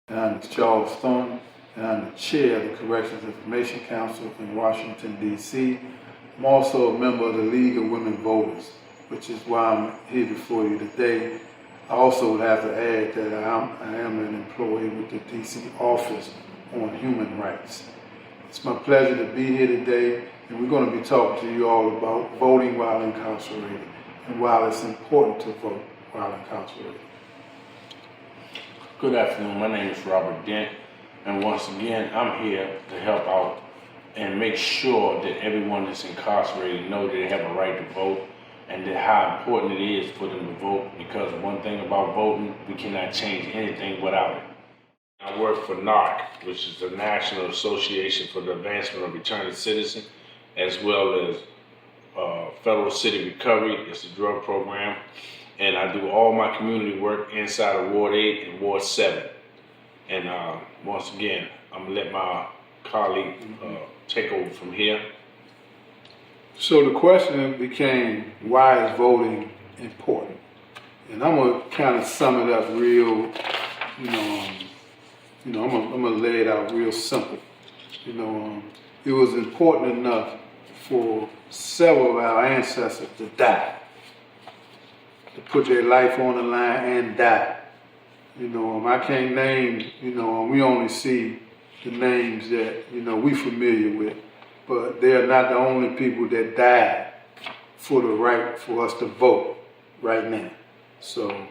And I'm Charles Thornton, and I'm the chair of the Corrections Information Council in Washington, D.C. I'm also a member of the League of Women Voters, which is why I'm here before you today. I also would have to add that I am an employee with the D.C. Office on Human Rights. It's my pleasure to be here today, and we're going to be talking to you all about voting while incarcerated and why it's important to vote while incarcerated. Good afternoon, my name is Robert Dent, and once again, I'm here to help out and make sure that everyone that's incarcerated know that they have a right to vote and that how important it is for them to vote, because one thing about voting, we cannot change anything without it. I work for NARC, which is the National Association for the Advancement of Returning Citizens, as well as Federal City Recovery. It's a drug program. And I do all my community work inside of Ward 8 and Ward 7. And once again, I'm gonna let my colleague take over from here. So the question became, why is voting important? And I'm gonna kind of sum it up real, I'm gonna lay it out real simple. It was important enough for several of our ancestors to die, to put their life on the line and die. I can't name, we only see the names that, we familiar with, but they're not the only people that died for the right for us to vote right now. So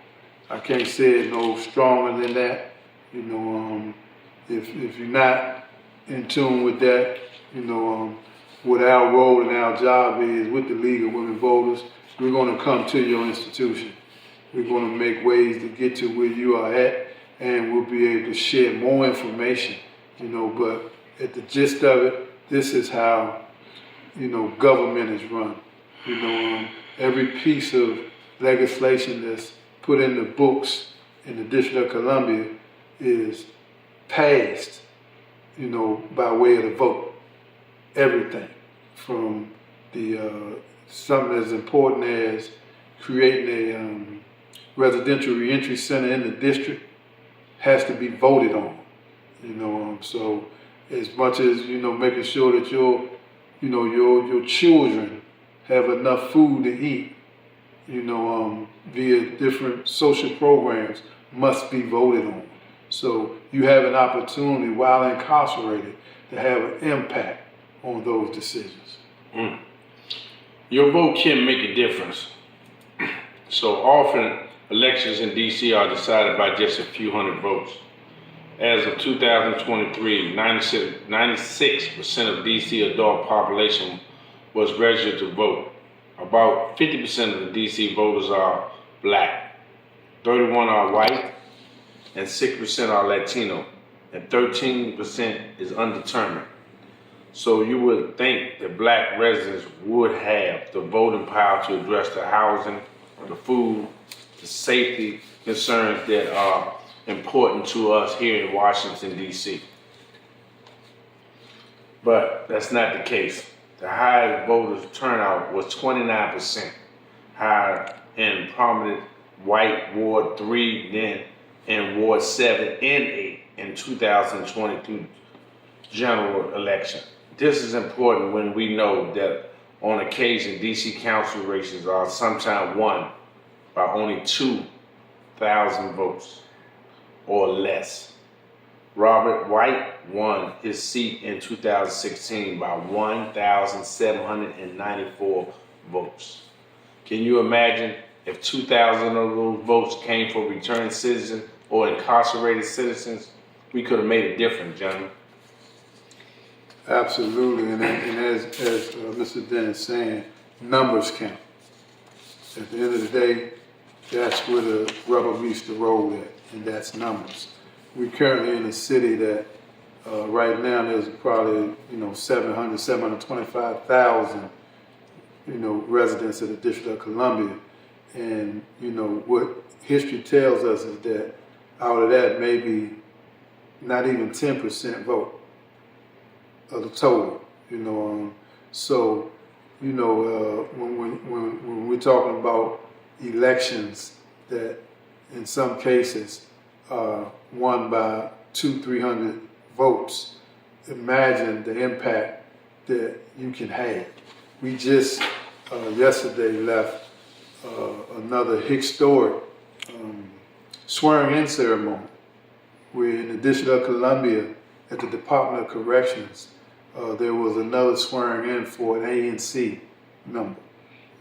I can't say it no stronger than that. If you're not in tune with that, what our role and our job is with the League of Women Voters, we're going to come to your institution. We're going to make ways to get to where you are at, and we'll be able to share more information, but at the gist of it, this is how, government is run. Every piece of legislation that's put in the books in the District of Columbia is passed, by way of the vote. Everything from the something as important as creating a residential reentry center in the district has to be voted on. So as much as making sure that your children have enough food to eat, via different social programs must be voted on. So you have an opportunity while incarcerated to have an impact on those decisions. Your vote can make a difference. So often, elections in D.C. are decided by just a few hundred votes. As of 2023, 96% of D.C. adult population was registered to vote. About 50% of the D.C. voters are black, 31% are white, and 6% are Latino, and 13% is undetermined. So you would think that black residents would have the voting power to address the housing, the food, the safety concerns that are important to us here in Washington, D.C. But that's not the case. The highest voters turnout was 29%, higher in prominent white Ward 3 than in Ward 7 and 8 in 2022 general election. This is important when we know that on occasion D.C. council races are sometimes won by only 2,000 votes or less. Robert White won his seat in 2016 by 1,794 votes. Can you imagine if 2,000 of those votes came for returning citizens or incarcerated citizens? We could have made a difference, gentlemen. Absolutely, and as Mr. Dent is saying, numbers count. At the end of the day, that's where the rubber meets the road at, and that's numbers. We're currently in a city that right now there's probably 725,000 residents of the District of Columbia, and what history tells us is that out of that maybe not even 10% vote of the total, So, when we're talking about elections that in some cases are won by 200-300 votes, imagine the impact that you can have. We just yesterday left another historic swearing-in ceremony where in the District of Columbia at the Department of Corrections, there was another swearing-in for an ANC member.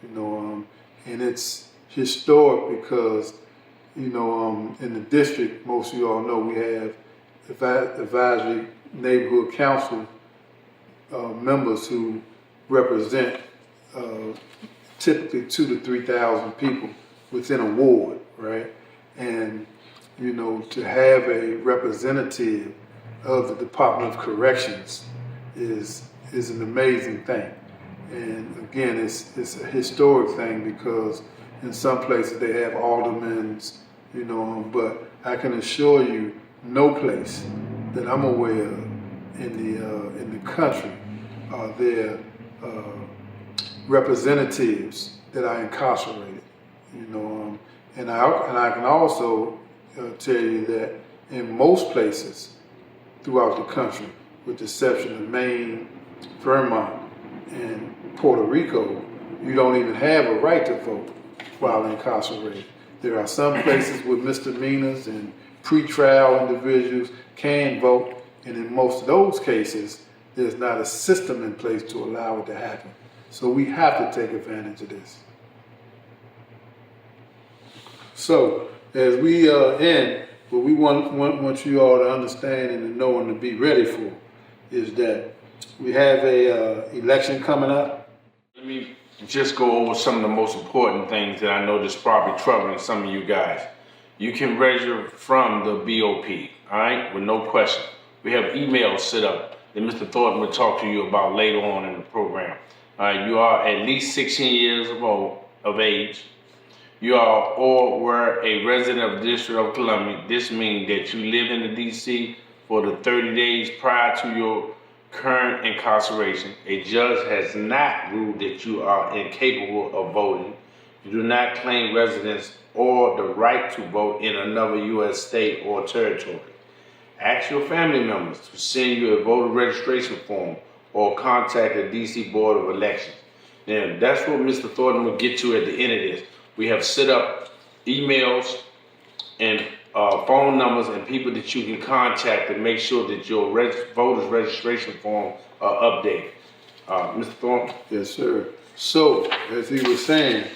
And it's historic because, in the district, most of you all know we have advisory neighborhood council members who represent typically 2,000 to 3,000 people within a ward, right? And, to have a representative of the Department of Corrections is an amazing thing. And again, it's a historic thing because in some places they have aldermans, but I can assure you no place that I'm aware of in the country are there representatives that are incarcerated, and I can also tell you that in most places throughout the country, with the exception of Maine, Vermont, and Puerto Rico, you don't even have a right to vote while incarcerated. There are some places with misdemeanors and pretrial individuals can vote, and in most of those cases, there's not a system in place to allow it to happen. So we have to take advantage of this. So as we end, what we want you all to understand and to know and to be ready for is that we have a election coming up. Let me just go over some of the most important things that I know that's probably troubling some of you guys. You can register from the BOP, all right, with no question. We have emails set up that Mr. Thornton will talk to you about later on in the program. You are at least 16 years of age. You are or were a resident of the District of Columbia. This means that you live in the DC for the 30 days prior to your current incarceration. A judge has not ruled that you are incapable of voting. You do not claim residence or the right to vote in another U.S. state or territory. Ask your family members to send you a voter registration form or contact the DC Board of Elections. Now, that's what Mr. Thornton will get to at the end of this. We have set up emails and phone numbers and people that you can contact to make sure that your voter's registration form are updated. Mr. Thornton? Yes, sir. So, as he was saying,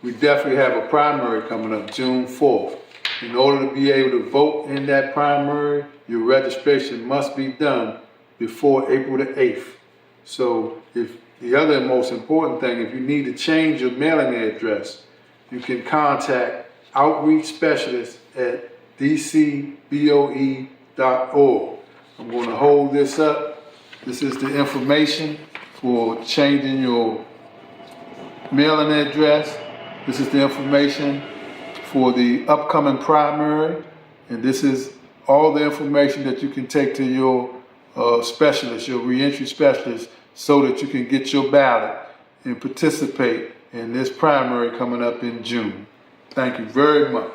we definitely have a primary coming up June 4th. In order to be able to vote in that primary, your registration must be done before April the 8th. So, if the other most important thing, if you need to change your mailing address, you can contact outreach specialists at dcboe.org. I'm going to hold this up. This is the information for changing your mailing address. This is the information for the upcoming primary. And this is all the information that you can take to your specialist, your reentry specialist, so that you can get your ballot and participate in this primary coming up in June. Thank you very much.